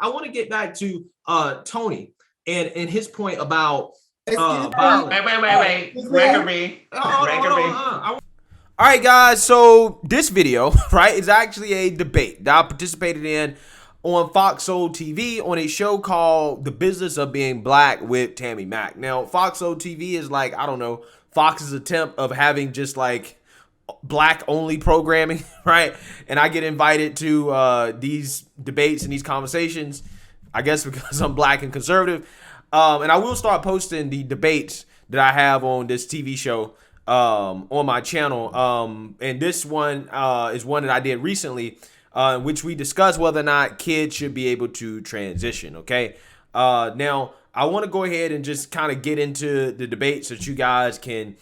I want to get back to Tony and his point about violence. Wait. Gregory. All right, guys. So this video, right, is actually a debate that I participated in on Fox Soul TV on a show called The Business of Being Black with Tammy Mack. Now, Fox Soul TV is like, I don't know, Fox's attempt of having just like black only programming, right? And I get invited to these debates and these conversations, I guess because I'm black and conservative. And I will start posting the debates that I have on this TV show on my channel. And this one is one that I did recently, in which we discussed whether or not kids should be able to transition. Okay. Now I want to go ahead and just kind of get into the debate so that you guys can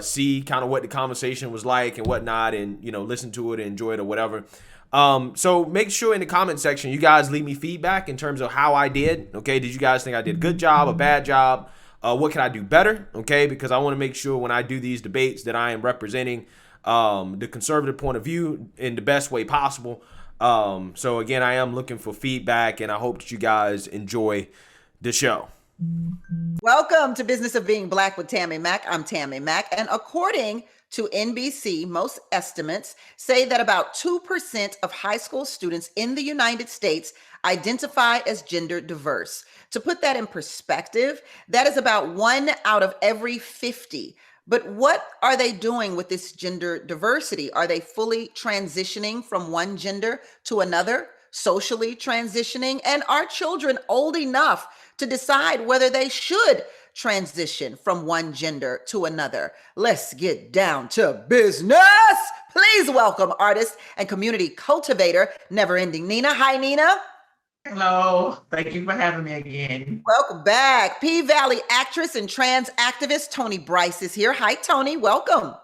see kind of what the conversation was like and whatnot, and, you know, listen to it and enjoy it or whatever. So make sure in the comment section, you guys leave me feedback in terms of how I did. Okay. Did you guys think I did a good job, a bad job? What can I do better? Okay. Because I want to make sure when I do these debates that I am representing the conservative point of view in the best way possible. So again, I am looking for feedback, and I hope that you guys enjoy the show. Welcome to Business of Being Black with Tammy Mack. I'm Tammy Mack, and according to NBC, most estimates say that about 2% of high school students in the United States identify as gender diverse. To put that in perspective, that is about 1 out of every 50. But what are they doing with this gender diversity? Are they fully transitioning from one gender to another, socially transitioning? And are children old enough to decide whether they should transition from one gender to another? Let's get down to business. Please welcome artist and community cultivator, Never Ending Nina. Hi, Nina. Hello. Thank you for having me again. Welcome back. P-Valley actress and trans activist Tony Bryce is here. Hi, Tony. Welcome.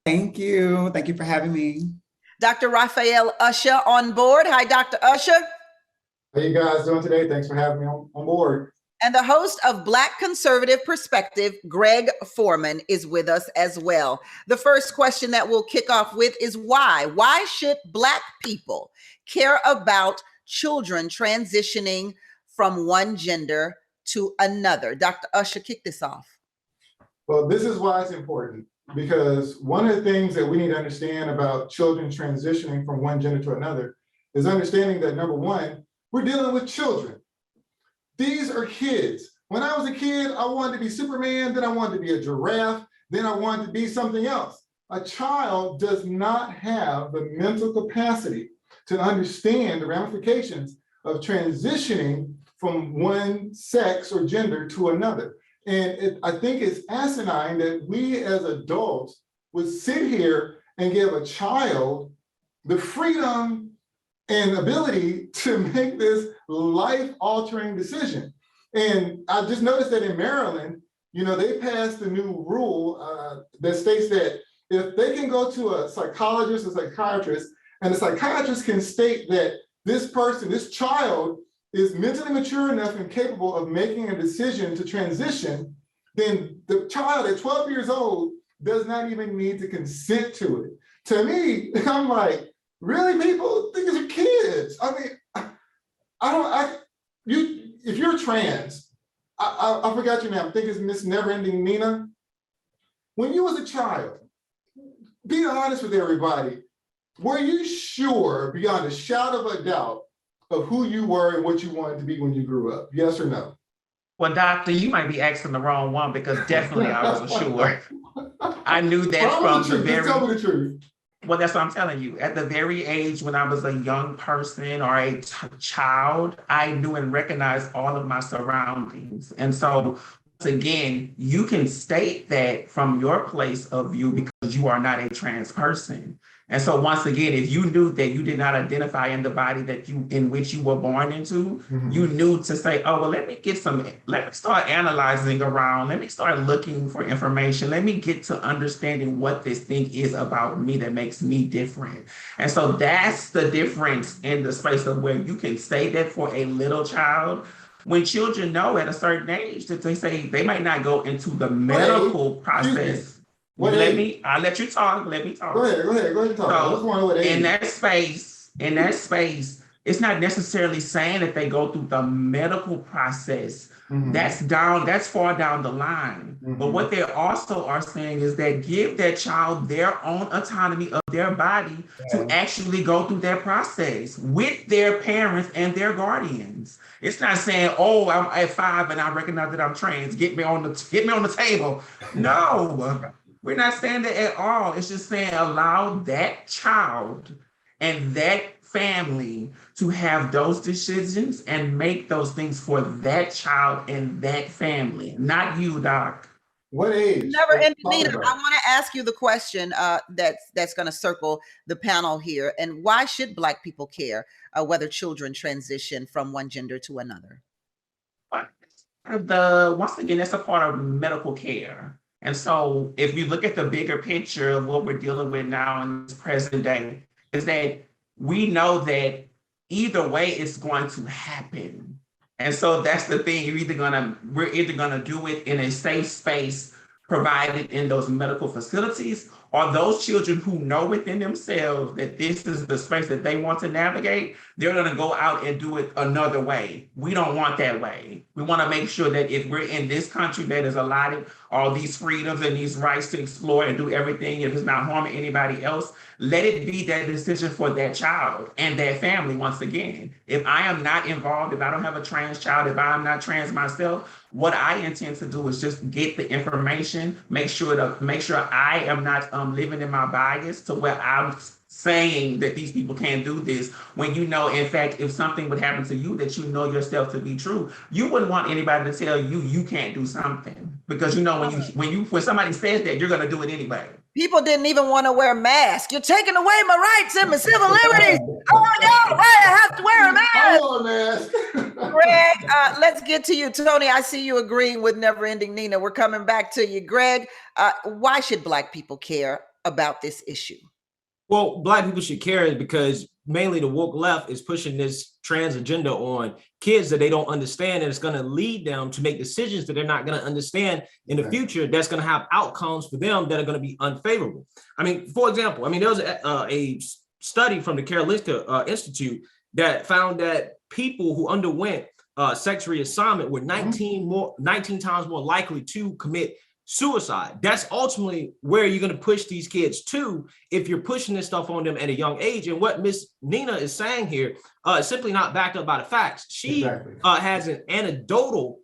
Thank you. Thank you for having me. Dr. Raphael Usher on board. Hi, Dr. Usher. How you guys doing today? Thanks for having me on board. And the host of Black Conservative Perspective, Greg Foreman, is with us as well. The first question that we'll kick off with is why? Why should Black people care about children transitioning from one gender to another? Dr. Usher, kick this off. Well, this is why it's important, because one of the things that we need to understand about children transitioning from one gender to another is understanding that, number one, we're dealing with children. These are kids. When I was a kid, I wanted to be Superman, then I wanted to be a giraffe, then I wanted to be something else. A child does not have the mental capacity to understand the ramifications of transitioning from one sex or gender to another. And I think it's asinine that we as adults would sit here and give a child the freedom and ability to make this life-altering decision. And I just noticed that in Maryland, you know, they passed a new rule that states that if they can go to a psychologist or psychiatrist, and the psychiatrist can state that this person, this child, is mentally mature enough and capable of making a decision to transition, then the child at 12 years old does not even need to consent to it. To me, I'm like, really, people? These are kids. I mean, if you're trans, I forgot your name. I think it's Miss Never Ending Nina. When you was a child, be honest with everybody. Were you sure beyond a shadow of a doubt of who you were and what you wanted to be when you grew up? Yes or no? Well, doctor, you might be asking the wrong one, because definitely I wasn't sure. I knew that from the very... Tell me the truth. Well, that's what I'm telling you. At the very age when I was a young person or a child, I knew and recognized all of my surroundings. And so, once again, you can state that from your place of view because you are not a trans person. And so once again, if you knew that you did not identify in the body that in which you were born into, you knew to say, oh, well, let me start analyzing around. Let me start looking for information. Let me get to understanding what this thing is about me that makes me different. And so that's the difference in the space of where you can say that for a little child. When children know at a certain age that they say they might not go into the medical process. I'll let you talk. Let me talk. Go ahead and talk. So, in that space, it's It's not necessarily saying that they go through the medical process. That's far down the line. But what they also are saying is that give that child their own autonomy of their body to actually go through that process with their parents and their guardians. It's not saying, oh, I'm at 5 and I recognize that I'm trans. Get me on the table. No, we're not saying that at all. It's just saying allow that child and that family to have those decisions and make those things for that child and that family, not you, Doc. What age? Never ending, Nina. I want to ask you the question that's going to circle the panel here. And why should Black people care whether children transition from one gender to another? Once again, that's a part of medical care. And so if you look at the bigger picture of what we're dealing with now in this present day, is that we know that either way it's going to happen. And so that's the thing. We're either gonna do it in a safe space provided in those medical facilities, or those children who know within themselves that this is the space that they want to navigate, they're gonna go out and do it another way. We don't want that way. We wanna make sure that if we're in this country that is allotted all these freedoms and these rights to explore and do everything, if it's not harming anybody else, let it be that decision for that child and that family. Once again, if I am not involved, if I don't have a trans child, if I'm not trans myself, what I intend to do is just get the information, make sure I am not living in my bias to where I'm saying that these people can't do this, when you know, in fact, if something would happen to you that you know yourself to be true, you wouldn't want anybody to tell you you can't do something, because you know when somebody says that, you're going to do it anyway. People didn't even want to wear masks. You're taking away my rights and my civil liberties. Oh my God, why I have to wear a mask? Greg, let's get to you. Tony, I see you agreeing with Never Ending Nina. We're coming back to you. Greg, why should Black people care about this issue? Well, Black people should care because mainly the woke left is pushing this trans agenda on kids that they don't understand, and it's going to lead them to make decisions that they're not going to understand in the future. That's going to have outcomes for them that are going to be unfavorable. I mean, for example, there was a study from the Karolinska Institute that found that people who underwent sex reassignment were 19 times more likely to commit suicide. That's ultimately where you're going to push these kids to if you're pushing this stuff on them at a young age. And what Miss Nina is saying here is simply not backed up by the facts. She has an anecdotal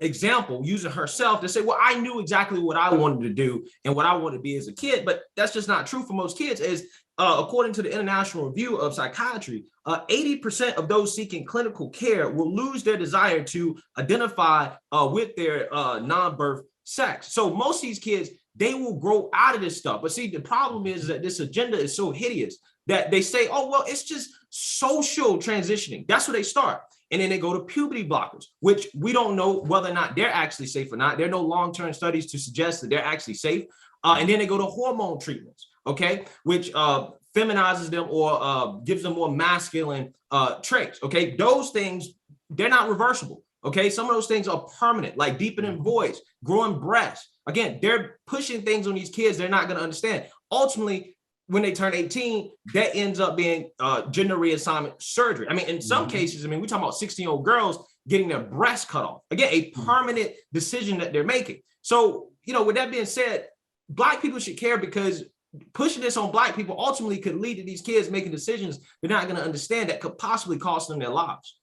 example using herself to say, well, I knew exactly what I wanted to do and what I wanted to be as a kid, but that's just not true for most kids. As according to the International Review of Psychiatry, 80% of those seeking clinical care will lose their desire to identify with their non-birth sex. So most of these kids, they will grow out of this stuff. But see, the problem is that this agenda is so hideous that they say, oh, well, it's just social transitioning. That's where they start. And then they go to puberty blockers, which we don't know whether or not they're actually safe or not. There are no long-term studies to suggest that they're actually safe. And then they go to hormone treatments, okay, which feminizes them or gives them more masculine traits, okay? Those things, they're not reversible. Okay, some of those things are permanent, like deepening voice, growing breasts. Again, they're pushing things on these kids they're not going to understand. Ultimately, when they turn 18, that ends up being gender reassignment surgery. I mean, in some cases, we're talking about 16-year-old girls getting their breasts cut off. Again, a permanent decision that they're making. So, with that being said, Black people should care because pushing this on Black people ultimately could lead to these kids making decisions they're not going to understand that could possibly cost them their lives.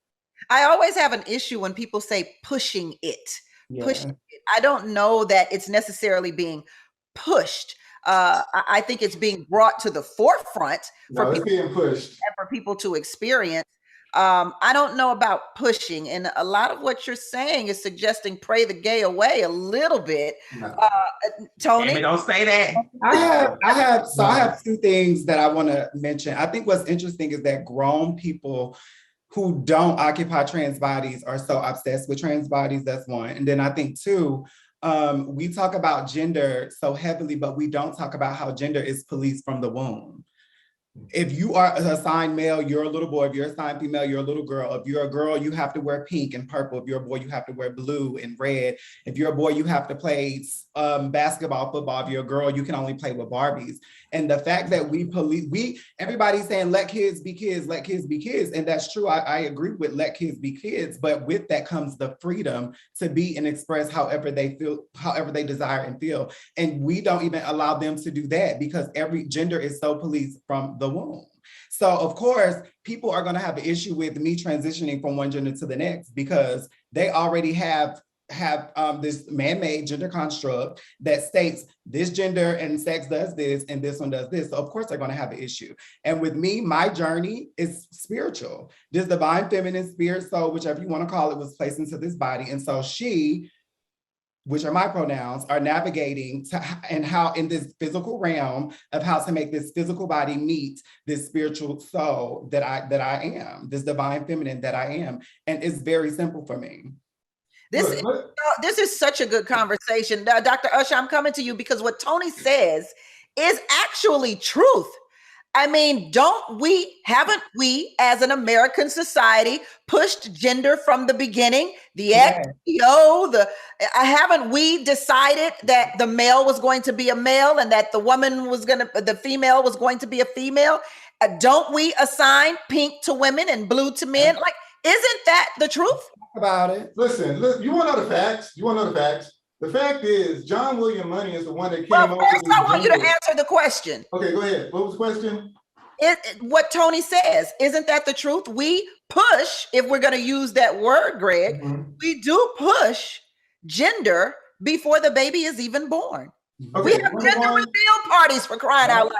I always have an issue when people say pushing it. Pushing it. I don't know that it's necessarily being pushed. I think it's being brought to the forefront for people, being pushed and for people to experience. I don't know about pushing, and a lot of what you're saying is suggesting pray the gay away a little bit. Tony, don't say that. I have two things that I want to mention. I think what's interesting is that grown people who don't occupy trans bodies are so obsessed with trans bodies. That's one. And then I think two, we talk about gender so heavily, but we don't talk about how gender is policed from the womb. If you are assigned male, you're a little boy. If you're assigned female, you're a little girl. If you're a girl, you have to wear pink and purple. If you're a boy, you have to wear blue and red. If you're a boy, you have to play basketball, football. If you're a girl, you can only play with Barbies. And the fact that everybody's saying, let kids be kids, let kids be kids. And that's true. I agree with let kids be kids, but with that comes the freedom to be and express however they feel, however they desire and feel. And we don't even allow them to do that because every gender is so policed from the womb. So of course, people are going to have an issue with me transitioning from one gender to the next because they already have this man-made gender construct that states this gender and sex does this and this one does this. So of course they're going to have an issue. And with me, my journey is spiritual. This divine feminine spirit soul, whichever you want to call it, was placed into this body. And so she, which are my pronouns, are navigating and how in this physical realm of how to make this physical body meet this spiritual soul that I am, this divine feminine that I am. And it's very simple for me. This is such a good conversation. Dr. Usher, I'm coming to you because what Tony says is actually truth. I mean, haven't we as an American society pushed gender from the beginning? The XPO, haven't we decided that the male was going to be a male and that the female was going to be a female? Don't we assign pink to women and blue to men? Like, isn't that the truth? About it. Listen, you want to know the facts? The fact is, John William Money is the one that came Well, up first with I want you to answer the question. Okay, go ahead. What was the question? What Tony says, isn't that the truth? We push, if we're going to use that word, Greg, we do push gender before the baby is even born. Okay, we have gender reveal parties for crying out loud.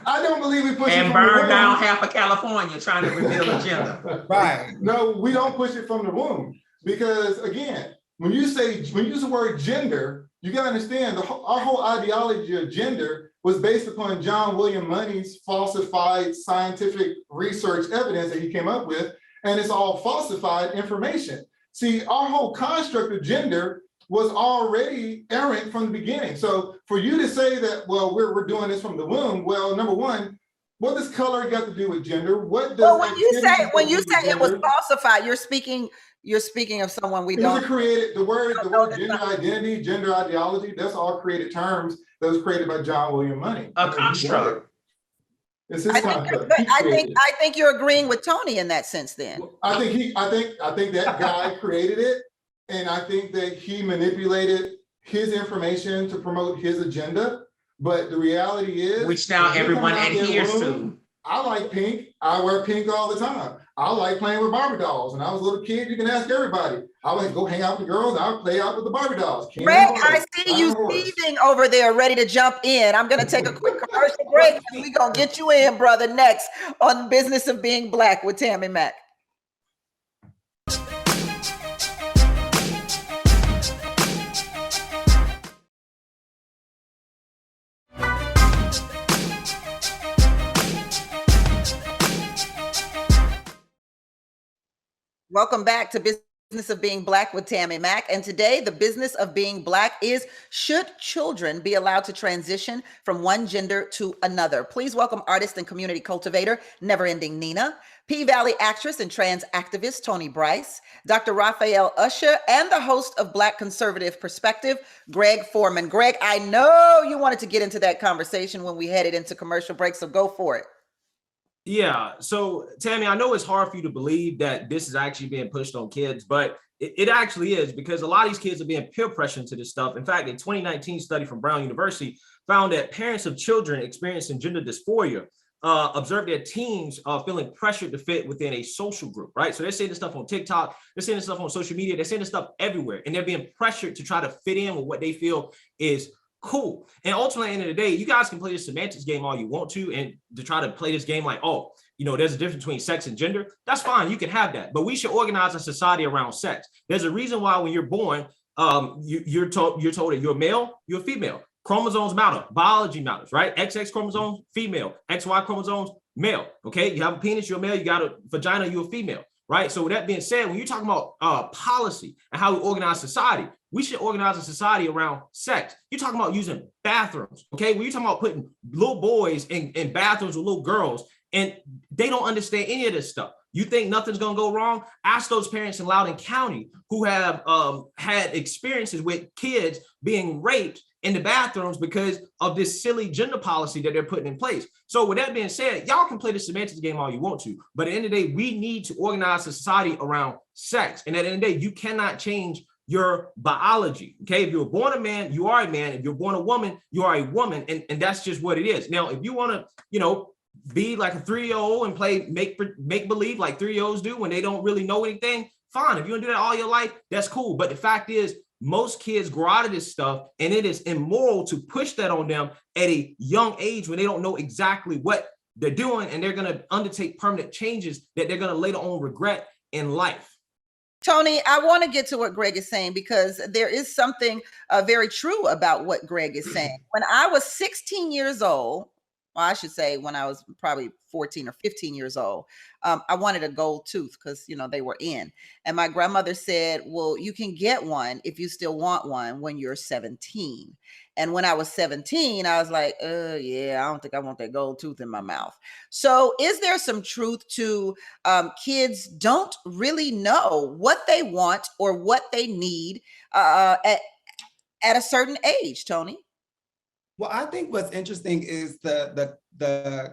I don't believe we push it And from the burn womb. down half of California trying to reveal a gender. Right. No, we don't push it from the womb because again, when you use the word gender, you gotta understand our whole ideology of gender was based upon John William Money's falsified scientific research evidence that he came up with, and it's all falsified information. See, our whole construct of gender was already errant from the beginning. So for you to say that, well, we're doing this from the womb, well, number one, what does color got to do with gender? What does when you say it was falsified, you're speaking of someone we don't. The word gender identity, gender ideology, that's all created terms that was created by John William Money. A construct. It's his construct. I think you're agreeing with Tony in that sense then. I think that guy created it. And I think that he manipulated his information to promote his agenda. But the reality is, which now everyone adheres to. I like pink. I wear pink all the time. I like playing with Barbie dolls. When I was a little kid, you can ask everybody. I would go hang out with the girls. I would play out with the Barbie dolls. Greg, I see you seething over there, ready to jump in. I'm going to take a quick commercial break. And we're going to get you in, brother, next on Business of Being Black with Tammy Mack. Welcome back to Business of Being Black with Tammy Mack. And today, the business of being Black is, should children be allowed to transition from one gender to another? Please welcome artist and community cultivator, Never Ending Nina, P-Valley actress and trans activist, Tony Bryce, Dr. Raphael Usher, and the host of Black Conservative Perspective, Greg Foreman. Greg, I know you wanted to get into that conversation when we headed into commercial break, so go for it. Yeah. So Tammy, I know it's hard for you to believe that this is actually being pushed on kids, but it actually is, because a lot of these kids are being peer pressured into this stuff. In fact, a 2019 study from Brown University found that parents of children experiencing gender dysphoria observed their teens feeling pressured to fit within a social group, right? So they're saying this stuff on TikTok, they're saying this stuff on social media, they're saying this stuff everywhere, and they're being pressured to try to fit in with what they feel is cool. And ultimately, at the end of the day, you guys can play this semantics game all you want to, and to try to play this game like, oh, you know, there's a difference between sex and gender. That's fine. You can have that. But we should organize a society around sex. There's a reason why when you're born, you're told that you're a male, you're a female. Chromosomes matter. Biology matters, right? XX chromosomes, female. XY chromosomes, male. Okay. You have a penis, you're a male. You got a vagina, you're a female. right? So with that being said, when you're talking about policy and how we organize society, we should organize a society around sex. You're talking about using bathrooms, okay? When you're talking about putting little boys in bathrooms with little girls, and they don't understand any of this stuff. You think nothing's gonna go wrong? Ask those parents in Loudoun County who have had experiences with kids being raped in the bathrooms because of this silly gender policy that they're putting in place. So with that being said, y'all can play the semantics game all you want to, but at the end of the day, we need to organize a society around sex. And at the end of the day, you cannot change your biology. Okay, if you're born a man, you are a man. If you're born a woman, you are a woman, and that's just what it is. Now, if you want to, be like a 3-year-old and play make believe like 3-year-olds do when they don't really know anything, fine. If you want to do that all your life, that's cool. But the fact is, most kids grow out of this stuff, and it is immoral to push that on them at a young age when they don't know exactly what they're doing, and they're going to undertake permanent changes that they're going to later on regret in life. Tony, I want to get to what Greg is saying, because there is something very true about what Greg is saying. When I was 16 years old, well, I should say when I was probably 14 or 15 years old, I wanted a gold tooth because, they were in. And my grandmother said, well, you can get one if you still want one when you're 17. And when I was 17, I was like, yeah, I don't think I want that gold tooth in my mouth. So is there some truth to kids don't really know what they want or what they need at a certain age, Tony? Well, I think what's interesting is the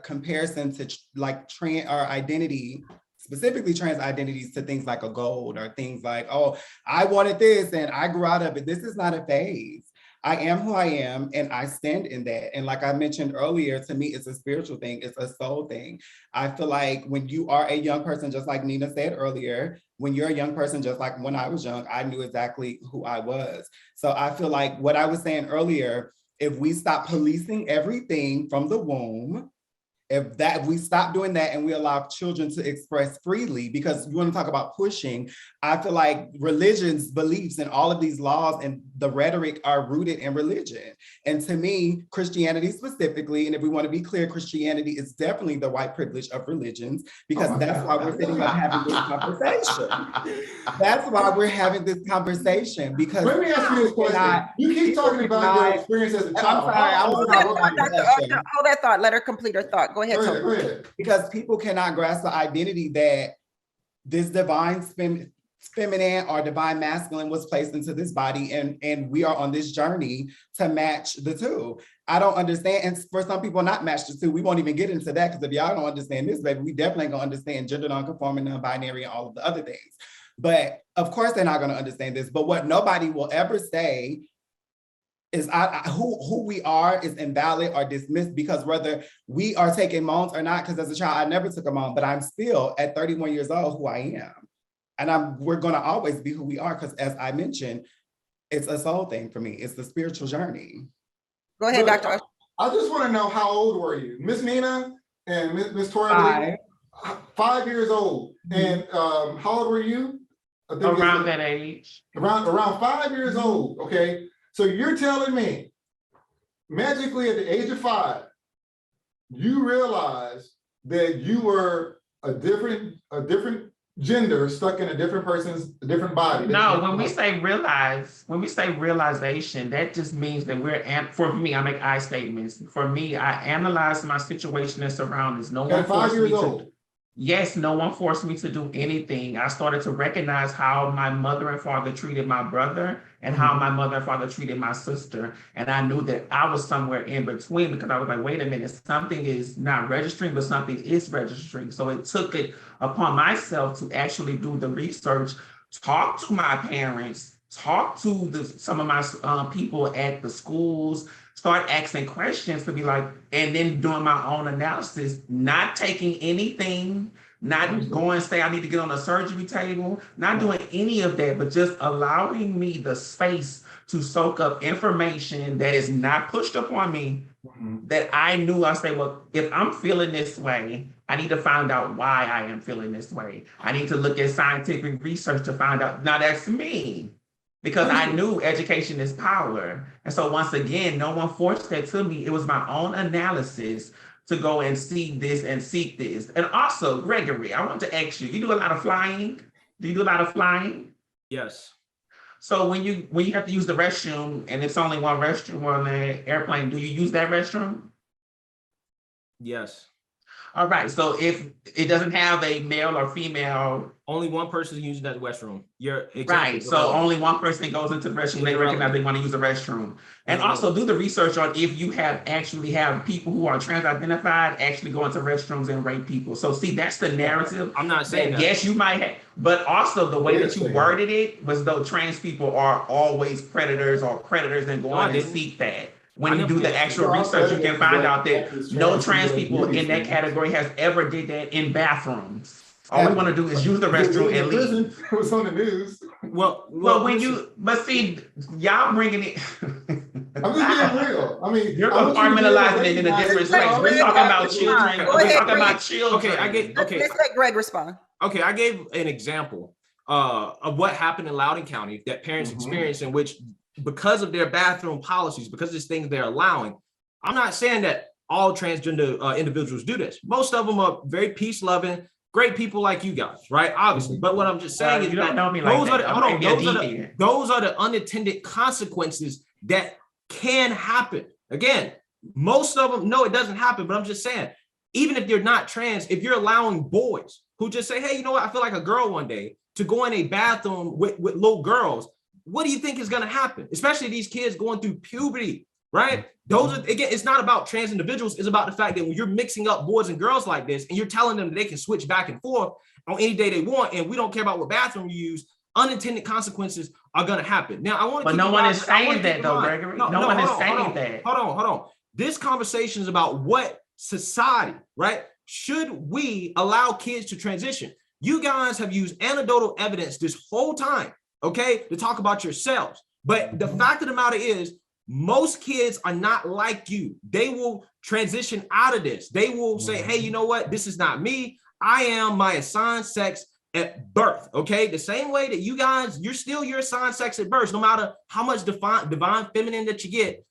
comparison to like trans or identity, specifically trans identities, to things like a gold or things like, oh, I wanted this and I grew out of it. This is not a phase. I am who I am, and I stand in that. And like I mentioned earlier, to me, it's a spiritual thing. It's a soul thing. I feel like when you are a young person, just like Nina said earlier, when you're a young person, just like when I was young, I knew exactly who I was. So I feel like what I was saying earlier, if we stop policing everything from the womb, if we stop doing that and we allow children to express freely, because you want to talk about pushing, I feel like religion's beliefs and all of these laws and the rhetoric are rooted in religion. And to me, Christianity specifically, and if we want to be clear, Christianity is definitely the white privilege of religions, because that's why we're sitting up having this conversation. That's why we're having this conversation, because let me ask you this question. You keep talking about your experience as a child. I'm sorry, hold that thought. Let her complete her thought. Go ahead, Tony. Go ahead. Because people cannot grasp the identity that this divine feminine or divine masculine was placed into this body, and we are on this journey to match the two. I don't understand, and for some people not match the two. We won't even get into that, because if y'all don't understand this, baby, we definitely ain't gonna understand gender non-conforming, non-binary, and all of the other things. But of course they're not gonna understand this. But what nobody will ever say is who we are is invalid or dismissed, because whether we are taking moans or not, because as a child, I never took a moan, but I'm still at 31 years old who I am. And we're gonna always be who we are, because as I mentioned, it's a soul thing for me. It's the spiritual journey. Go ahead, Look, Dr. I just wanna know, how old were you? Miss Nina and Miss Tori? 5 years old. And how old were you? I think around that age. Around 5 years old, okay? So you're telling me, magically at the age of 5, you realized that you were a different gender stuck in a different different body? No, when we say realization, that just means that for me, I make I statements. For me, I analyze my situation and surroundings. No one forced me to. Yes, no one forced me to do anything. I started to recognize how my mother and father treated my brother and how my mother and father treated my sister. And I knew that I was somewhere in between, because I was like, wait a minute, something is not registering, but something is registering. So it took it upon myself to actually do the research, talk to my parents, talk to some of my people at the schools, start asking questions to be like, and then doing my own analysis, not taking anything, not going say I need to get on a surgery table, not doing any of that, but just allowing me the space to soak up information that is not pushed upon me, that I knew. I say, well, if I'm feeling this way, I need to find out why I am feeling this way. I need to look at scientific research to find out, now that's me. Because I knew education is power. And so once again, no one forced that to me. It was my own analysis to go and see this and seek this. And also, Gregory, I want to ask you, you do a lot of flying? Do you do a lot of flying? Yes. So when you have to use the restroom and it's only one restroom on the airplane, do you use that restroom? Yes. All right. So if it doesn't have a male or female, only one person is using that restroom. Right. So only one person goes into the restroom. They recognize they want to use the restroom. And also do the research on if you actually have people who are trans identified actually go into restrooms and rape people. So see, that's the narrative. I'm not saying that. Yes, you might have, but also the way that you worded it was though trans people are always predators or predators and go on and seek that. When you do the actual research, you can find out that no trans people in that category has ever did that in bathrooms. All we want to do is use the restroom and leave. It was on the news. Well, but see, y'all bringing it. I'm just being real. I mean, you're compartmentalizing it in a different space. We're talking about children. We're talking about children. Let's let Greg respond. Okay, I gave an example of what happened in Loudoun County that parents experienced, in which, because of their bathroom policies, because it's things they're allowing. I'm not saying that all transgender individuals do this. Most of them are very peace-loving, great people like you guys, right? Obviously. But what I'm just saying is that those are the unintended consequences that can happen. Again, most of them, no, it doesn't happen, but I'm just saying, even if you're not trans, if you're allowing boys who just say, hey, you know what, I feel like a girl one day, to go in a bathroom with little girls, what do you think is going to happen? Especially these kids going through puberty, right? Those are, again, it's not about trans individuals. It's about the fact that when you're mixing up boys and girls like this, and you're telling them that they can switch back and forth on any day they want, and we don't care about what bathroom you use, unintended consequences are going to happen. Now, I want to. But no one is saying that, though, Gregory. No one is saying that. Hold on. This conversation is about what society, right? Should we allow kids to transition? You guys have used anecdotal evidence this whole time, okay, to talk about yourselves. But the fact of the matter is, most kids are not like you. They will transition out of this. They will say, hey, you know what? This is not me. I am my assigned sex at birth, okay? The same way that you guys, you're still your assigned sex at birth, no matter how much divine feminine that you get.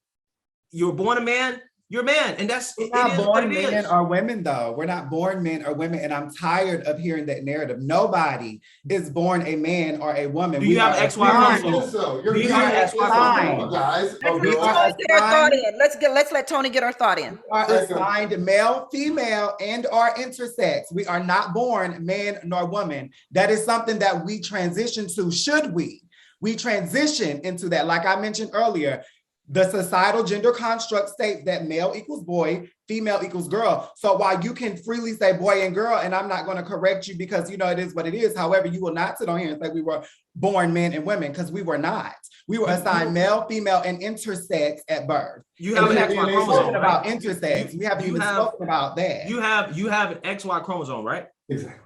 You're born a man, you're a man, and that's we're not born men or women, though. We're not born men or women, and I'm tired of hearing that narrative. Nobody is born a man or a woman. Do you have XY chromosomes? Let's let Tony get our thought in. We are assigned male, female, and or intersex. We are not born man nor woman. That is something that we transition to. Should we? We transition into that, like I mentioned earlier. The societal gender construct states that male equals boy, female equals girl. So while you can freely say boy and girl, and I'm not going to correct you because, you know, it is what it is. However, you will not sit on here and say we were born men and women, because we were not. We were assigned male, female, and intersex at birth. You have an XY chromosome about intersex. We haven't even spoken about that. You have an XY chromosome, right? Exactly.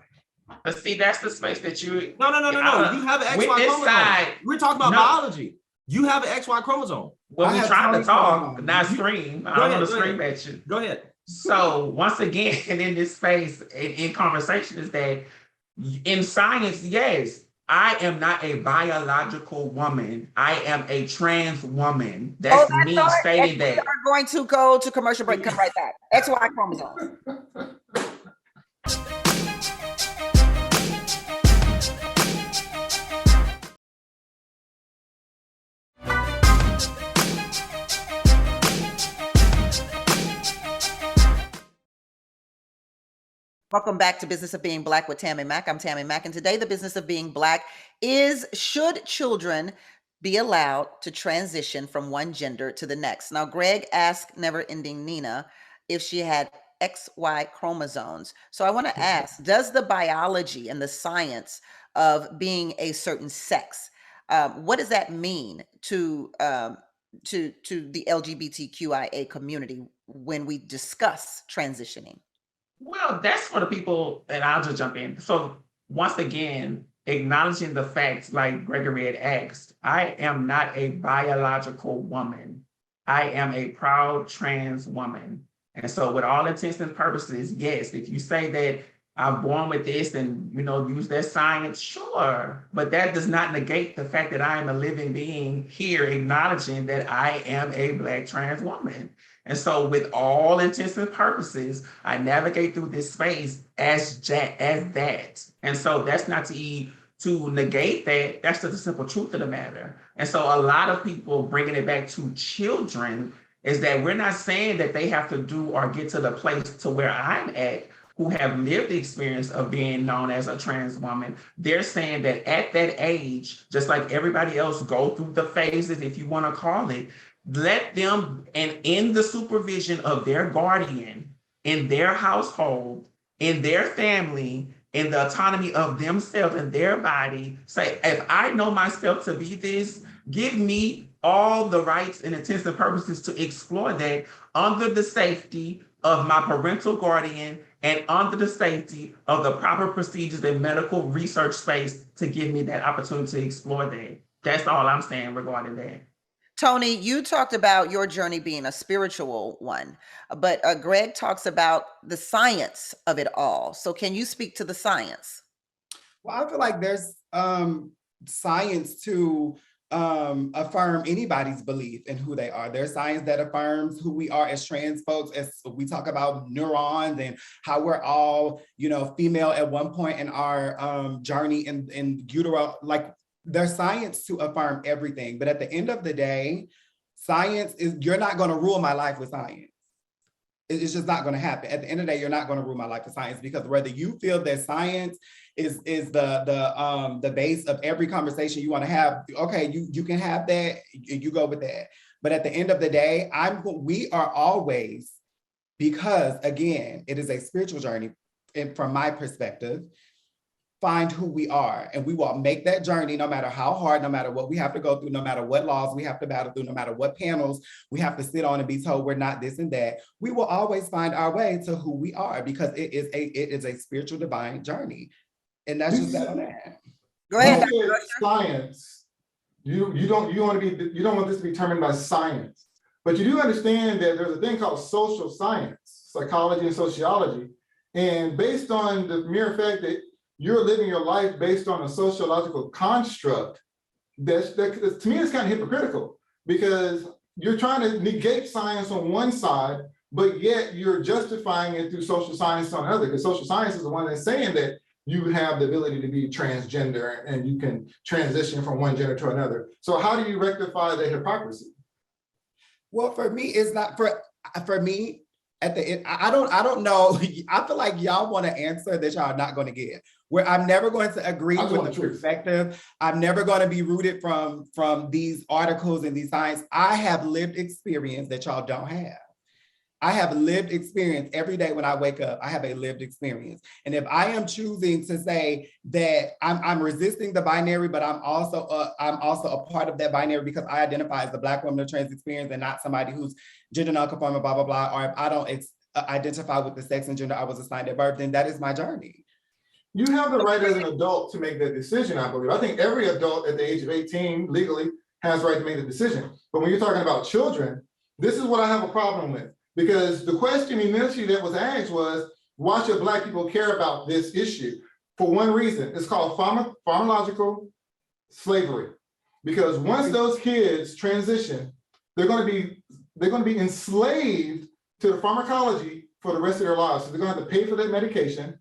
But see, that's the space that you. No. You have an XY chromosome. We're talking about biology. You have an XY chromosome. Well, we're trying to talk, not scream. I don't want to scream at you. Go ahead. So once again, in this space, in conversation, is that in science, yes, I am not a biological woman. I am a trans woman. That's me stating that. We are going to go to commercial break. Come right back. XY chromosome. Welcome back to Business of Being Black with Tammy Mack. I'm Tammy Mack, and today the business of being Black is, should children be allowed to transition from one gender to the next? Now, Greg asked Never Ending Nina if she had XY chromosomes. So I want to ask, does the biology and the science of being a certain sex, what does that mean to the LGBTQIA community when we discuss transitioning? Well, that's for the people, and I'll just jump in. So once again, acknowledging the facts like Gregory had asked, I am not a biological woman. I am a proud trans woman. And so with all intents and purposes, yes, if you say that I'm born with this and, you know, use that science, sure. But that does not negate the fact that I am a living being here acknowledging that I am a Black trans woman. And so with all intents and purposes, I navigate through this space as that. And so that's not to negate that. That's just the simple truth of the matter. And so a lot of people bringing it back to children is that we're not saying that they have to do or get to the place to where I'm at, who have lived the experience of being known as a trans woman. They're saying that at that age, just like everybody else go through the phases, if you want to call it, let them, and in the supervision of their guardian, in their household, in their family, in the autonomy of themselves and their body, say, if I know myself to be this, give me all the rights and intents and purposes to explore that under the safety of my parental guardian and under the safety of the proper procedures and medical research space to give me that opportunity to explore that. That's all I'm saying regarding that. Tony, you talked about your journey being a spiritual one, but Greg talks about the science of it all. So can you speak to the science? Well, I feel like there's science to affirm anybody's belief in who they are. There's science that affirms who we are as trans folks, as we talk about neurons and how we're all, female at one point in our journey in utero. Like, there's science to affirm everything. But at the end of the day, science is, you're not going to rule my life with science. It's just not going to happen. At the end of the day, you're not going to rule my life with science, because whether you feel that science is the base of every conversation you want to have, okay, you can have that, you go with that. But at the end of the day, we are always, because again, it is a spiritual journey, and from my perspective, find who we are, and we will make that journey no matter how hard, no matter what we have to go through, no matter what laws we have to battle through, no matter what panels we have to sit on and be told we're not this and that. We will always find our way to who we are, because it is a spiritual divine journey. And that's just that on that. Go ahead. Science. You don't want this to be determined by science, but you do understand that there's a thing called social science, psychology and sociology, and based on the mere fact that you're living your life based on a sociological construct, that to me is kind of hypocritical, because you're trying to negate science on one side, but yet you're justifying it through social science on the other, because social science is the one that's saying that you have the ability to be transgender and you can transition from one gender to another. So how do you rectify the hypocrisy? Well, for me, it's not for me. At the end, I don't know. I feel like y'all want to answer that y'all are not going to get. Where I'm never going to agree with the perspective. I'm never going to be rooted from these articles and these science. I have lived experience that y'all don't have. I have lived experience every day when I wake up. I have a lived experience. And if I am choosing to say that I'm resisting the binary, but I'm also a part of that binary because I identify as a Black woman of trans experience and not somebody who's gender nonconforming, blah, blah, blah, or if I don't identify with the sex and gender I was assigned at birth, then that is my journey. You have the right as an adult to make that decision, I believe. I think every adult at the age of 18 legally has the right to make the decision. But when you're talking about children, this is what I have a problem with. Because the question initially that was asked was, why should Black people care about this issue? For one reason, it's called pharmacological slavery. Because once those kids transition, they're going to be enslaved to the pharmacology for the rest of their lives. So they're going to have to pay for that medication.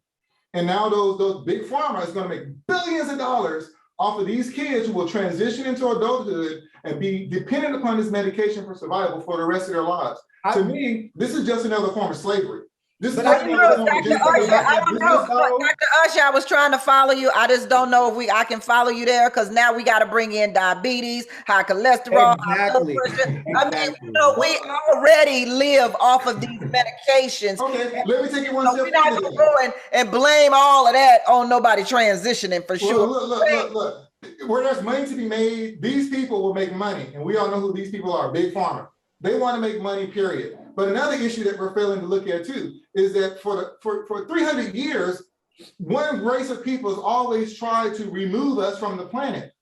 And now those big pharma is going to make billions of dollars off of these kids who will transition into adulthood and be dependent upon this medication for survival for the rest of their lives. To me, this is just another form of slavery. Dr. Usher, I was trying to follow you. I just don't know if I can follow you there, because now we got to bring in diabetes, high cholesterol, exactly. high blood pressure. I mean, we already live off of these medications. Okay, let me take it one step further. We're not going to go and blame all of that on nobody transitioning for sure. Look. Where there's money to be made, these people will make money. And we all know who these people are, big pharma. They want to make money, period. But another issue that we're failing to look at too is that for 300 years, one race of people has always tried to remove us from the planet.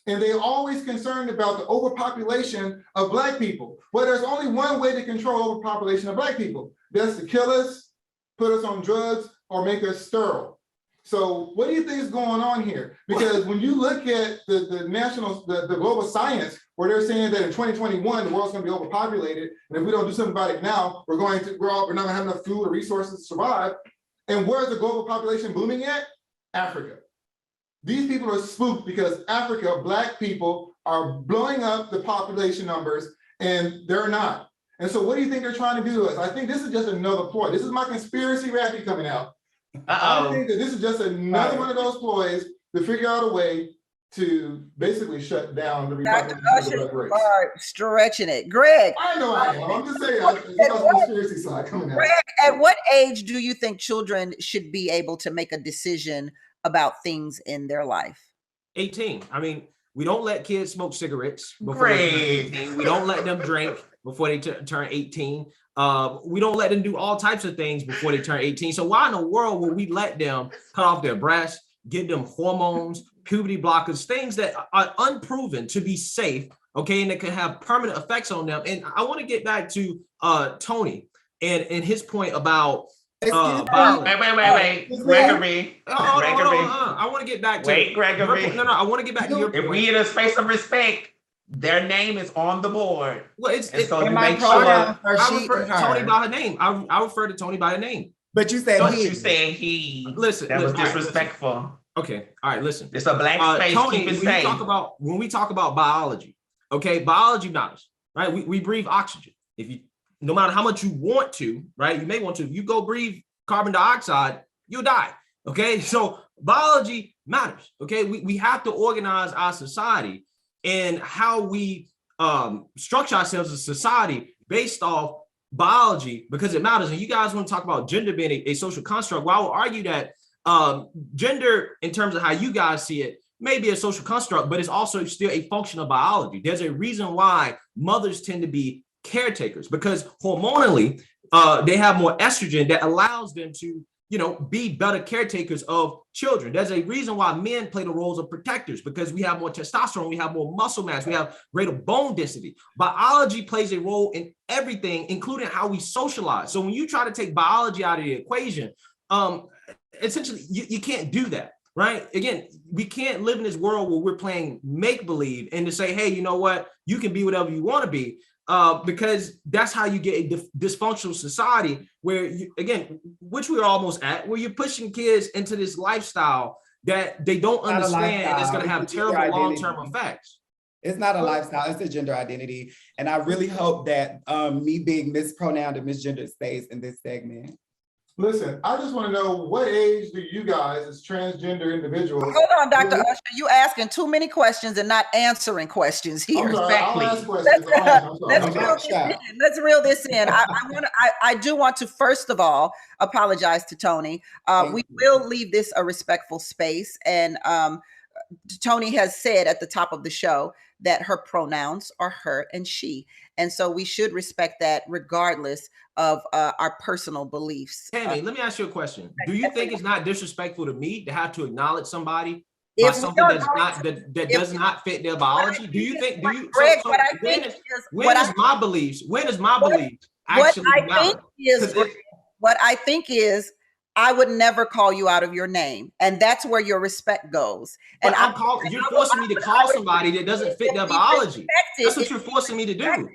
And they're always concerned about the overpopulation of Black people. Well, there's only one way to control overpopulation of Black people. That's to kill us, put us on drugs, or make us sterile. So what do you think is going on here? Because when you look at the global science, where they're saying that in 2021, the world's going to be overpopulated, and if we don't do something about it now, we're not going to have enough food or resources to survive. And where's the global population booming at? Africa. These people are spooked because Africa, Black people are blowing up the population numbers, and they're not. And so what do you think they're trying to do to us? I think this is just another ploy. This is my conspiracy Rappy coming out. I think that this is just another one of those ploys to figure out a way to basically shut down the Dr. Republican Usher race. are stretching it. Greg. I know I am. I'm just saying, it's got the conspiracy side coming out. Greg, at what age do you think children should be able to make a decision about things in their life? 18. I mean, we don't let kids smoke cigarettes before they turn 18. We don't let them drink before they turn 18. We don't let them do all types of things before they turn 18. So why in the world would we let them cut off their breasts, give them hormones, puberty blockers, things that are unproven to be safe, okay, and that can have permanent effects on them? And I want to get back to Tony and his point about violence. Wait. Gregory. I want to get back to Gregory. No, I want to get back to your point. If we in a space of respect, their name is on the board. Well, so to my make pronouns sure. are I she refer and to her. Tony by her name. I refer to Tony by her name. But you said But he. you said he. Listen, That was listen, all right, disrespectful. Okay, all right, listen. It's a black space. Tony, Keep it when safe. we talk about biology, okay, biology matters, right? We breathe oxygen. If you, no matter how much you want to, right, you may want to. If you go breathe carbon dioxide, you'll die. Okay, so biology matters. Okay, we have to organize our society and how we structure ourselves as a society based off biology, because it matters. And you guys want to talk about gender being a social construct. Well, I will argue that gender, in terms of how you guys see it, may be a social construct, but it's also still a function of biology. There's a reason why mothers tend to be caretakers, because hormonally, they have more estrogen that allows them to, be better caretakers of children. There's a reason why men play the roles of protectors, because we have more testosterone, we have more muscle mass, we have greater bone density. Biology plays a role in everything, including how we socialize. So when you try to take biology out of the equation, essentially you can't do that, right? Again, we can't live in this world where we're playing make-believe and to say, hey, you know what, you can be whatever you want to be. Because that's how you get a dysfunctional society where, which we're almost at, where you're pushing kids into this lifestyle that they don't understand, and it's going to have terrible long-term effects. It's not a lifestyle, it's a gender identity. And I really hope that me being mispronounced and misgendered stays in this segment. Listen, I just want to know, what age do you guys as transgender individuals? Hold on, Dr. Usher, you asking too many questions and not answering questions here. I'm sorry, I'll ask questions. Let's reel this in. I do want to, first of all, apologize to Tony. We will leave this a respectful space. And Tony has said at the top of the show that her pronouns are her and she. And so we should respect that regardless of our personal beliefs. Tammy, let me ask you a question. Do you think it's not disrespectful to me to have to acknowledge somebody by something that does not fit their biology? Do you think, Greg, when is my beliefs actually matter? What I think is, I would never call you out of your name, and that's where your respect goes. And you're forcing me to call somebody that doesn't fit their biology. That's what you're forcing me to do.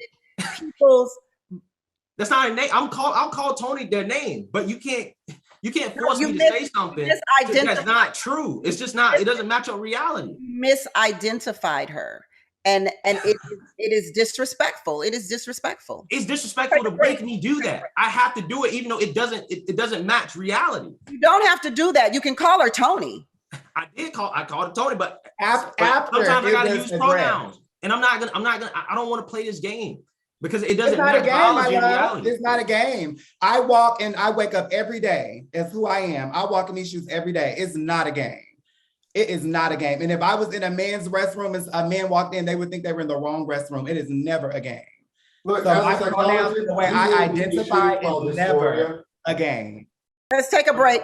That's not a name. I'll call Tony their name, but you can't force me to say something that's not true. It's just not. It doesn't match up reality. Misidentified her. And it is disrespectful. It is disrespectful. It's disrespectful to make me do that. I have to do it, even though it doesn't match reality. You don't have to do that. You can call her Tony. I called her Tony, but after sometimes I gotta use pronouns. And I don't want to play this game because it doesn't match biology and reality. It's not a game. I walk and I wake up every day as who I am. I walk in these shoes every day. It's not a game. It is not a game. And if I was in a man's restroom and a man walked in, they would think they were in the wrong restroom. It is never a game. Look, so my pronouns, the way I identify, is never a game. Let's take a break.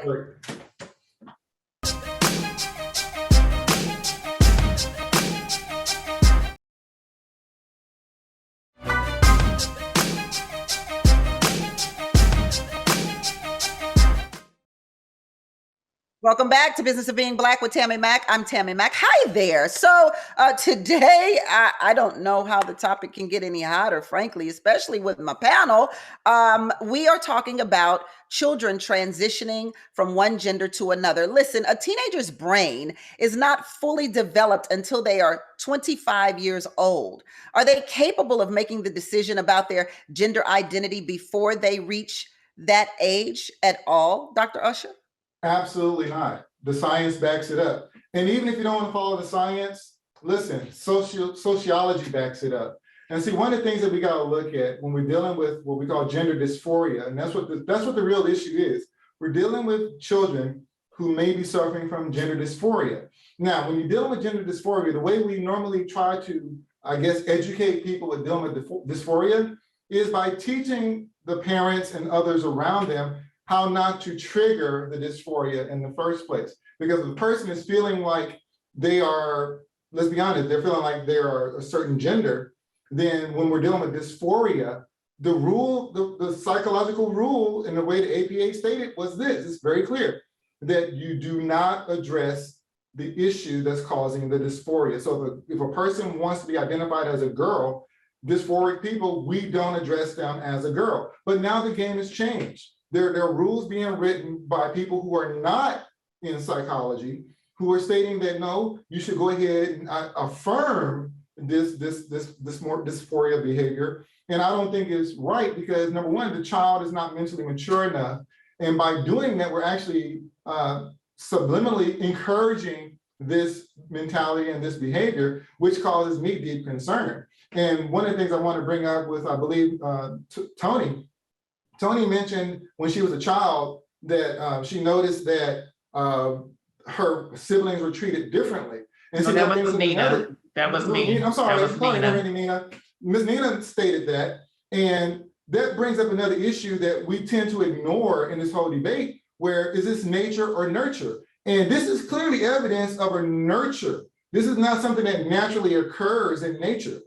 Welcome back to Business of Being Black with Tammy Mack. I'm Tammy Mack. Hi there. So today, I don't know how the topic can get any hotter, frankly, especially with my panel. We are talking about children transitioning from one gender to another. Listen, a teenager's brain is not fully developed until they are 25 years old. Are they capable of making the decision about their gender identity before they reach that age at all, Dr. Usher? Absolutely not. The science backs it up. And even if you don't want to follow the science, listen, sociology backs it up. And see, one of the things that we got to look at when we're dealing with what we call gender dysphoria, and that's what the real issue is. We're dealing with children who may be suffering from gender dysphoria. Now, when you're dealing with gender dysphoria, the way we normally try to, I guess, educate people with dealing with dysphoria is by teaching the parents and others around them how not to trigger the dysphoria in the first place. Because if the person is feeling like they are, let's be honest, they're feeling like they are a certain gender, then when we're dealing with dysphoria, the rule, the psychological rule in the way the APA stated was this, it's very clear, that you do not address the issue that's causing the dysphoria. So if a person wants to be identified as a girl, dysphoric people, we don't address them as a girl. But now the game has changed. There are rules being written by people who are not in psychology, who are stating that no, you should go ahead and affirm this more dysphoria behavior. And I don't think it's right because number one, the child is not mentally mature enough. And by doing that, we're actually subliminally encouraging this mentality and this behavior, which causes me deep concern. And one of the things I want to bring up with, I believe, Tony mentioned when she was a child that she noticed that her siblings were treated differently. And so that was Nina. That was me. I'm sorry, Nina. Ms. Nina stated that. And that brings up another issue that we tend to ignore in this whole debate, where is this nature or nurture? And this is clearly evidence of a nurture. This is not something that naturally occurs in nature.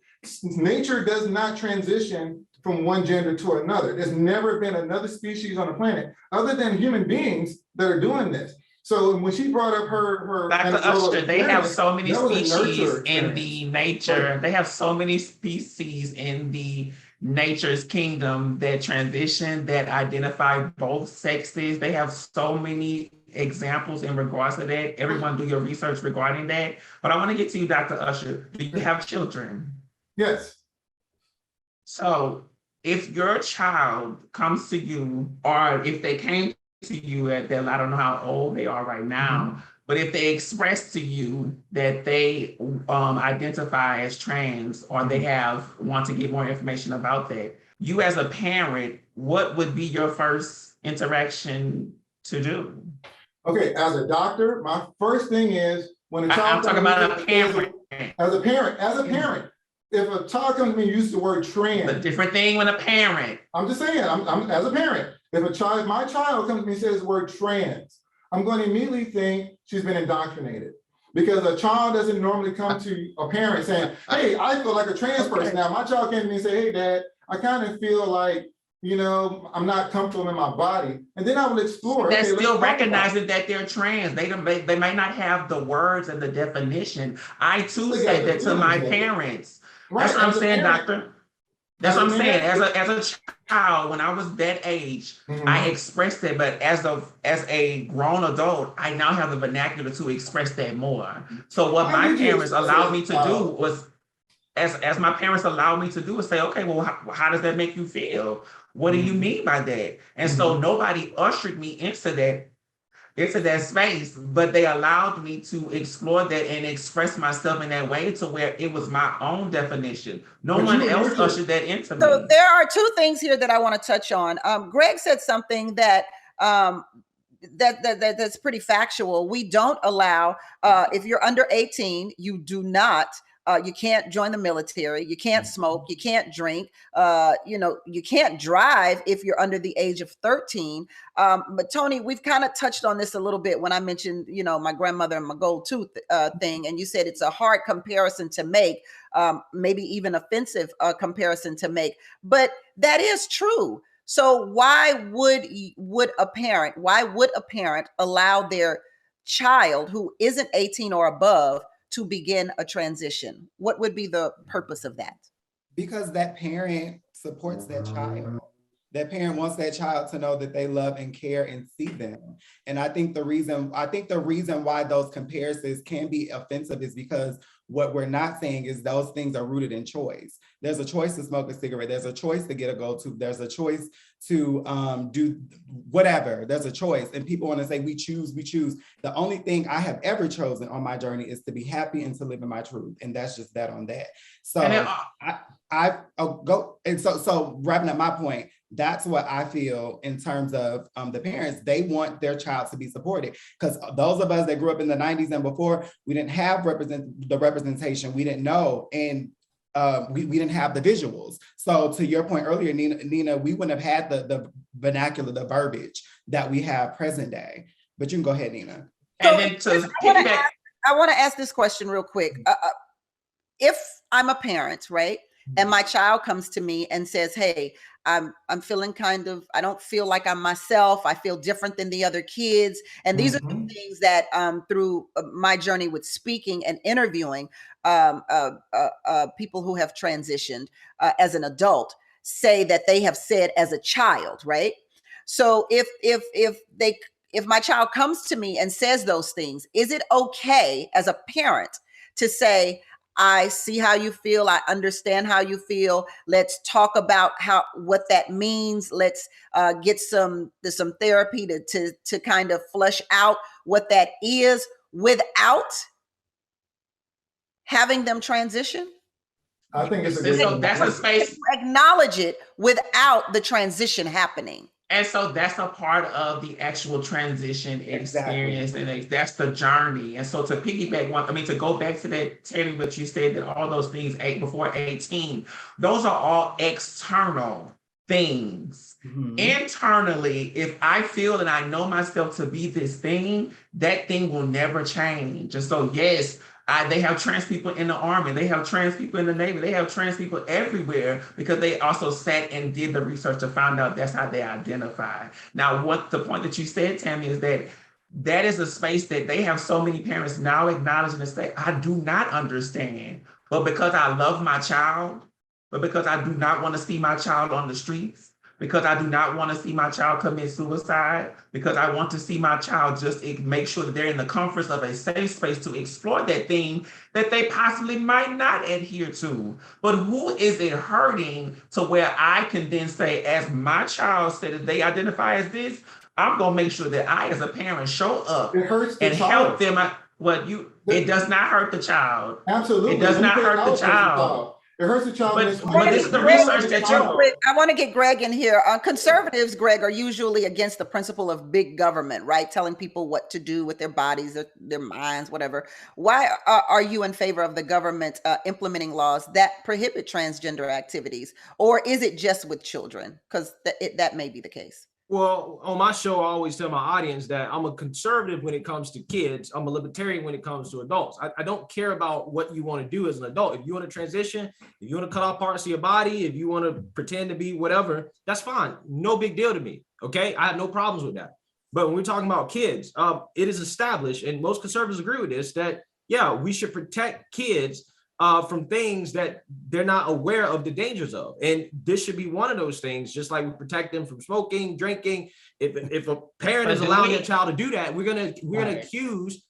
Nature does not transition from one gender to another. There's never been another species on the planet other than human beings that are doing this. So when she brought up her Dr. Usher, they have so many species in the nature. They have so many species in the nature's kingdom that transition, that identify both sexes. They have so many examples in regards to that. Everyone do your research regarding that. But I want to get to you, Dr. Usher. Do you have children? Yes. So if your child comes to you, or if they came to you at that, I don't know how old they are right now, but if they express to you that they identify as trans, or they want to get more information about that, you as a parent, what would be your first interaction to do? Okay, as a doctor, my first thing is when a child. I'm talking about a parent. As a parent. If a child comes to me and uses the word trans, a different thing when a parent. I'm just saying, I'm as a parent, if my child comes to me and says the word trans, I'm going to immediately think she's been indoctrinated. Because a child doesn't normally come to a parent saying, hey, I feel like a trans person. Now, my child came to me and say, hey, Dad, I kind of feel like, I'm not comfortable in my body. And then I will explore. They're still recognizing that they're trans. They may not have the words and the definition. I too say that to my parents. Right. That's what I'm saying, doctor. That's what I'm saying. As a child, when I was that age, I expressed it, but as a grown adult, I now have the vernacular to express that more. So what my parents allowed me to do was, as my parents allowed me to do, is say, okay, well, how does that make you feel? What do you mean by that? And so nobody ushered me into that space, but they allowed me to explore that and express myself in that way to where it was my own definition. No one else ushered that into me. So there are two things here that I want to touch on. Greg said something that that's pretty factual. We don't allow, if you're under 18, you do not. You can't join the military. You can't smoke. You can't drink. You can't drive if you're under the age of 13. But Tony, we've kind of touched on this a little bit when I mentioned, my grandmother and my gold tooth thing. And you said it's a hard comparison to make, maybe even offensive comparison to make. But that is true. So why would a parent allow child who isn't 18 or above to begin a transition? What would be the purpose of that? Because that parent supports that child. That parent wants that child to know that they love and care and see them. And I think the reason why those comparisons can be offensive is because what we're not saying is those things are rooted in choice. There's a choice to smoke a cigarette. There's a choice to get a go-to. There's a choice to do whatever. There's a choice. And people want to say, we choose. The only thing I have ever chosen on my journey is to be happy and to live in my truth. And that's just that on that. So so wrapping up my point, that's what I feel in terms of the parents. They want their child to be supported, because those of us that grew up in the 90s and before, we didn't have the representation. We didn't know, and we didn't have the visuals. So to your point earlier, Nina, we wouldn't have had the vernacular, the verbiage that we have present day. But you can go ahead, Nina. And then I want to ask this question real quick. If I'm a parent, right, and my child comes to me and says, hey, I'm feeling I don't feel like I'm myself. I feel different than the other kids. And these are the things that through my journey with speaking and interviewing people who have transitioned as an adult say that they have said as a child, right? So if my child comes to me and says those things, is it okay as a parent to say, I see how you feel. I understand how you feel. Let's talk about what that means. Let's get some therapy to kind of flush out what that is without having them transition? I think it's a good so that's a space. Acknowledge it without the transition happening. And so that's a part of the actual transition experience, and that's the journey. And so to piggyback to go back to that, Tammy, what you said, that all those things before 18, those are all external things. Internally, if I feel and I know myself to be this thing, that thing will never change. And so, yes, they have trans people in the Army, they have trans people in the Navy, they have trans people everywhere, because they also sat and did the research to find out that's how they identify. Now, what the point that you said, Tammy, is that is a space that they have so many parents now acknowledging and say, I do not understand, but because I love my child, but because I do not want to see my child on the streets, because I do not want to see my child commit suicide, because I want to see my child just make sure that they're in the comforts of a safe space to explore that thing that they possibly might not adhere to. But who is it hurting to where I can then say, as my child said that they identify as this, I'm going to make sure that I, as a parent, show up and help them. It does not hurt the child. Absolutely. It does not hurt the child. It hurts the child. But this is the research that I want to get Greg in here. Conservatives, Greg, are usually against the principle of big government, right? Telling people what to do with their bodies, their minds, whatever. Why are you in favor of the government implementing laws that prohibit transgender activities? Or is it just with children? Because that may be the case. Well, on my show, I always tell my audience that I'm a conservative when it comes to kids. I'm a libertarian when it comes to adults. I don't care about what you want to do as an adult. If you want to transition, if you want to cut off parts of your body, if you want to pretend to be whatever, that's fine. No big deal to me. Okay. I have no problems with that. But when we're talking about kids, it is established, and most conservatives agree with this, that, yeah, we should protect kids from things that they're not aware of the dangers of. And this should be one of those things, just like we protect them from smoking, drinking. If a parent is allowing their child to do that, we're gonna accuse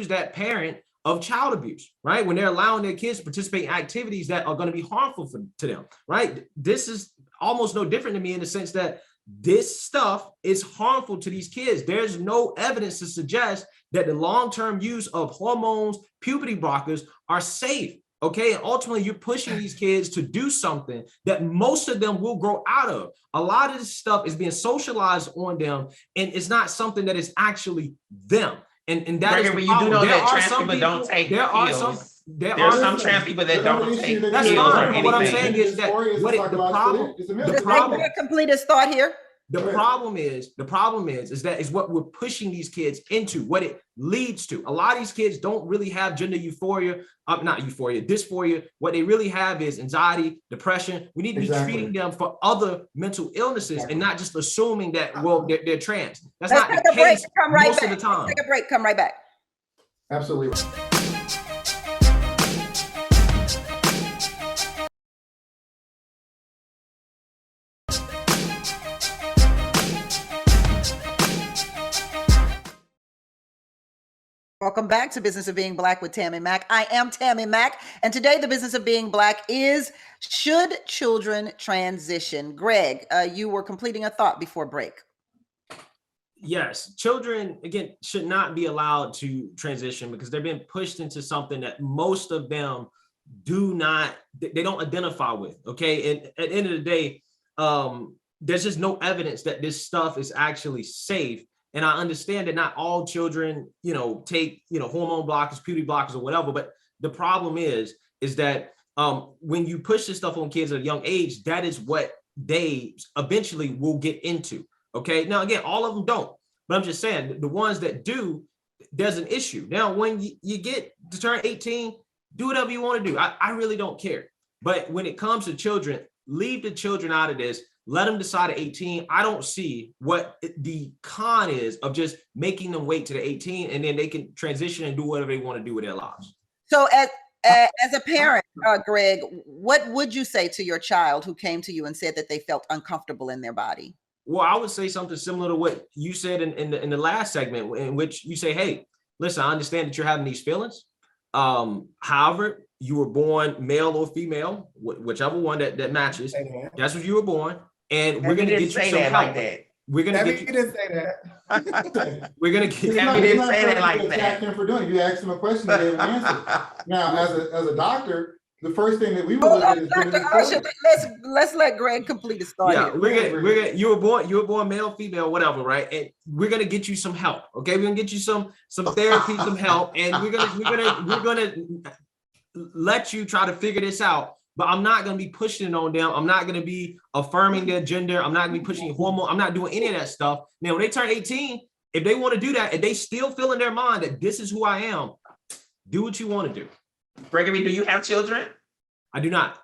that parent of child abuse, right? When they're allowing their kids to participate in activities that are going to be harmful to them, right? This is almost no different to me in the sense that this stuff is harmful to these kids. There's no evidence to suggest that the long-term use of hormones, puberty blockers are safe, okay? And ultimately, you're pushing these kids to do something that most of them will grow out of. A lot of this stuff is being socialized on them, and it's not something that is actually them. And that is when you do know that trans people don't take pills. There are some trans people that don't take pills or anything. What I'm saying is that the problem. Complete his thought here. The problem is that is what we're pushing these kids into, what it leads to. A lot of these kids don't really have gender dysphoria. What they really have is anxiety, depression. We need to be treating them for other mental illnesses and not just assuming that, well, they're trans. That's not the case most of the time. Take a break, come right back. Absolutely. Welcome back to Business of Being Black with Tammy Mack. I am Tammy Mack, and today the Business of Being Black is, should children transition? Greg, you were completing a thought before break. Yes, children, again, should not be allowed to transition because they're being pushed into something that most of them they don't identify with, okay? And at the end of the day, there's just no evidence that this stuff is actually safe. And I understand that not all children, take, hormone blockers, puberty blockers or whatever, but the problem is that when you push this stuff on kids at a young age, that is what they eventually will get into, okay? Now, again, all of them don't, but I'm just saying the ones that do, there's an issue. Now, when you get to turn 18, do whatever you want to do. I really don't care. But when it comes to children, leave the children out of this. Let them decide at 18. I don't see what the con is of just making them wait to the 18 and then they can transition and do whatever they want to do with their lives. So as a parent, Greg, what would you say to your child who came to you and said that they felt uncomfortable in their body? Well, I would say something similar to what you said in the last segment, in which you say, hey, listen, I understand that you're having these feelings. However, you were born male or female, whichever one that matches. That's what you were born. And we're going to get you some help. Like that. We're going to get you. Didn't say that. We're going to get. He didn't say it like that. For doing it. You asked him a question, they gave an answer. Now, as a doctor, the first thing that we would look at is let's let Greg complete his thought. Yeah, we're gonna you were born male, female, whatever, right? And we're gonna get you some help. Okay, we're gonna get you some therapy, some help, and we're gonna let you try to figure this out. But I'm not going to be pushing it on them. I'm not going to be affirming their gender. I'm not going to be pushing hormone. I'm not doing any of that stuff. Now, when they turn 18, if they want to do that, if they still feel in their mind that this is who I am, do what you want to do. Gregory, do you have children? I do not.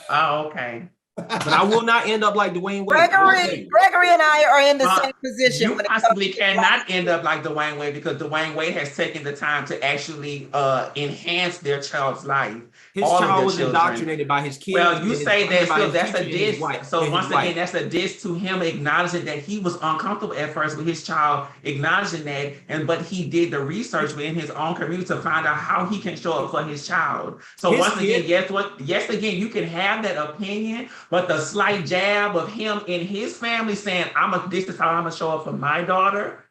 Oh, okay. But I will not end up like Dwayne Wade. Gregory and I are in the same position. You possibly cannot end up like Dwayne Wade because Dwayne Wade has taken the time to actually enhance their child's life. His child was indoctrinated by his kids. Well, you say that still that's a diss. So once again, that's a diss to him acknowledging that he was uncomfortable at first with his child, acknowledging that, but he did the research within his own community to find out how he can show up for his child. So once again, yes, again, you can have that opinion, but the slight jab of him and his family saying, this is how I'm gonna show up for my daughter.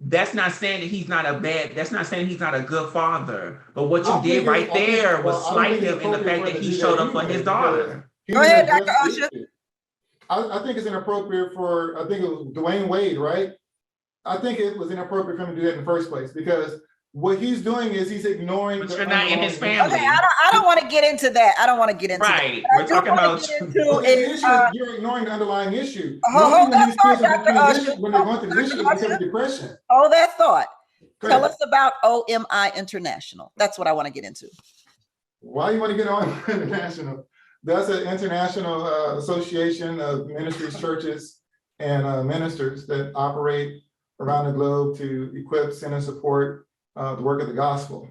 That's not saying that that's not saying he's not a good father. But what you did right there was slight him in the fact that he showed up for his daughter. Go ahead, Dr. Usher. I think it's inappropriate I think it was Dwayne Wade, right? I think it was inappropriate for him to do that in the first place because what he's doing is he's ignoring. But you're not in his family. Okay, I don't want to get into that. Right. We're talking about you're ignoring the underlying issue. When they're going through the issue, it's because of depression. Hold that thought. Tell us about OMI International. That's what I want to get into. Why you want to get on International? That's an international association of ministries, churches, and ministers that operate around the globe to equip, send, and support the work of the gospel.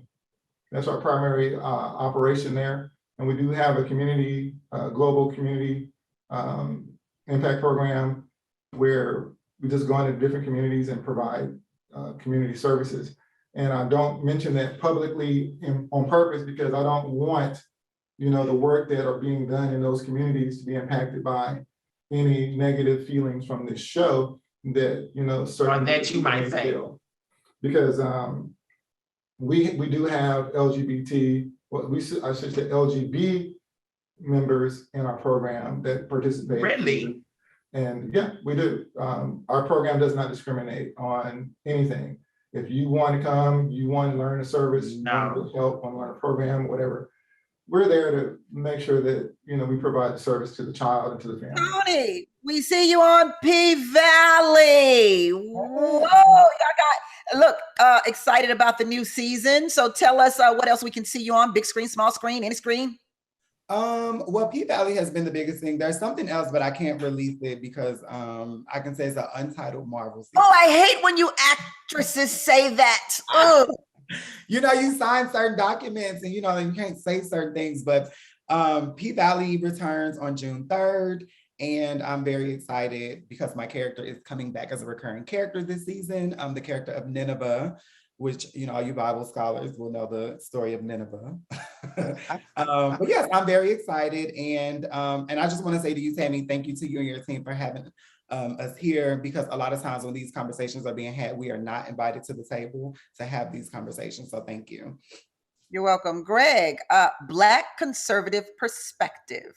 That's our primary operation there. And we do have a community, global community impact program where we just go into different communities and provide community services. And I don't mention that publicly on purpose because I don't want, the work that are being done in those communities to be impacted by any negative feelings from this show that, certain that you might fail. Because we do have LGBT, I should say LGB members in our program that participate. Really? And yeah, we do. Our program does not discriminate on anything. If you want to come, you want to learn a service, you want to help, want to learn a program, whatever, we're there to make sure that, we provide the service to the child and to the family. Tony, we see you on P-Valley. Whoa, y'all look excited about the new season. So tell us what else we can see you on. Big screen, small screen, any screen? Well, P-Valley has been the biggest thing. There's something else, but I can't release it because I can say it's an untitled Marvel season. Oh, I hate when you actresses say that. Ugh. You sign certain documents and, you can't say certain things, but P-Valley returns on June 3rd. And I'm very excited because my character is coming back as a recurring character this season. The character of Nineveh, which, all you Bible scholars will know the story of Nineveh. But yes, I'm very excited. And I just want to say to you, Tammy, thank you to you and your team for having us here, because a lot of times when these conversations are being had, we are not invited to the table to have these conversations. So thank you. You're welcome. Greg, Black Conservative Perspective.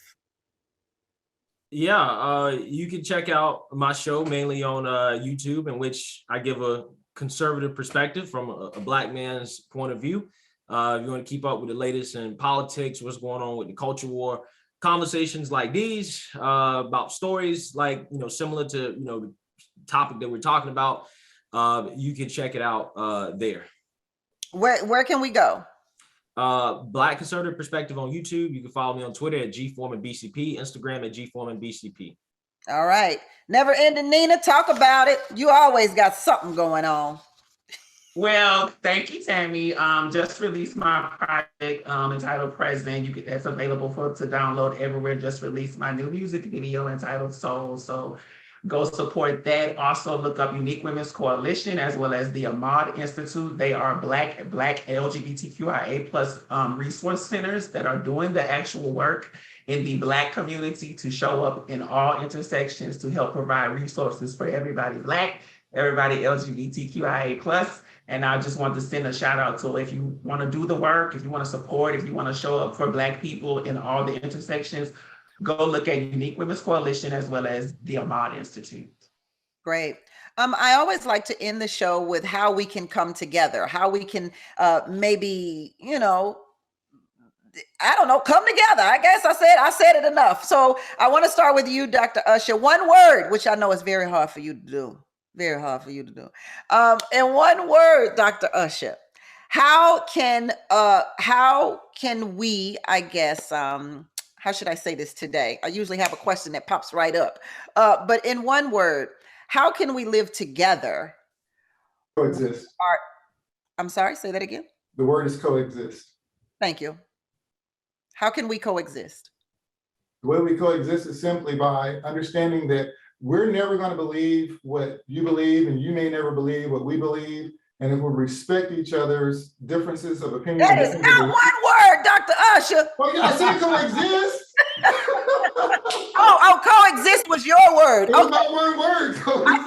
Yeah, you can check out my show mainly on YouTube, in which I give a conservative perspective from a Black man's point of view. If you want to keep up with the latest in politics, what's going on with the culture war, conversations like these about stories like, similar to, the topic that we're talking about, you can check it out there. Where can we go? Black Conservative Perspective on YouTube. You can follow me on Twitter at gforemanbcp, Instagram at gforemanbcp. All right. Never ending, Nina, talk about it. You always got something going on. Well, thank you, Tammy. Just released my project entitled President. That's available to download everywhere. Just released my new music video entitled Soul. So go support that. Also look up Unique Women's Coalition as well as the Ahmad Institute. They are Black LGBTQIA plus resource centers that are doing the actual work in the Black community to show up in all intersections to help provide resources for everybody Black, everybody LGBTQIA plus. And I just want to send a shout out to, if you want to do the work, if you want to support, if you want to show up for Black people in all the intersections, go look at Unique Women's Coalition as well as the Ahmad Institute. Great. I always like to end the show with how we can come together, how we can maybe, I don't know, come together. I guess I said it enough. So I want to start with you, Dr. Usher. One word, which I know is very hard for you to do. Very hard for you to do. In one word, Dr. Usher, how can we, I guess, how should I say this today? I usually have a question that pops right up. But in one word, how can we live together? Coexist. I'm sorry, say that again. The word is coexist. Thank you. How can we coexist? The way we coexist is simply by understanding that we're never going to believe what you believe, and you may never believe what we believe. And if we respect each other's differences of opinion. That is not one word, Dr. Usher. Well, yeah, I said coexist. Coexist was your word. It's not one word. I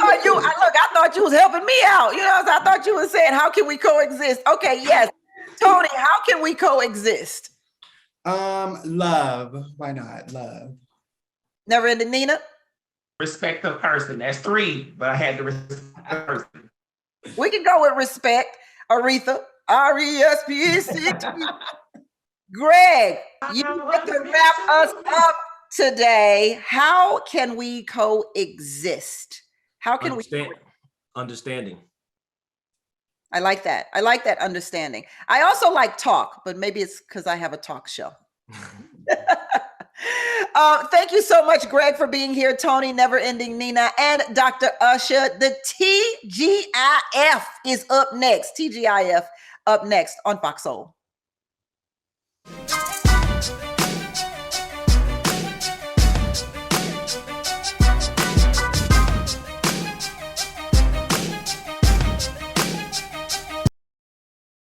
thought you was helping me out. I thought you were saying, how can we coexist? Okay, yes. Tony, how can we coexist? Love. Why not? Love. Never ending, Nina? Respect the person. That's 3, but I had to respect the person. We can go with respect. Aretha, R-E-S-P-E-C-T. Greg, you get to wrap us up today. How can we coexist? How can we? Understanding. I like that. I like that understanding. I also like talk, but maybe it's because I have a talk show. Thank you so much, Greg, for being here. Tony, Never Ending, Nina, and Dr. Usher. The TGIF is up next. TGIF up next on Fox Soul.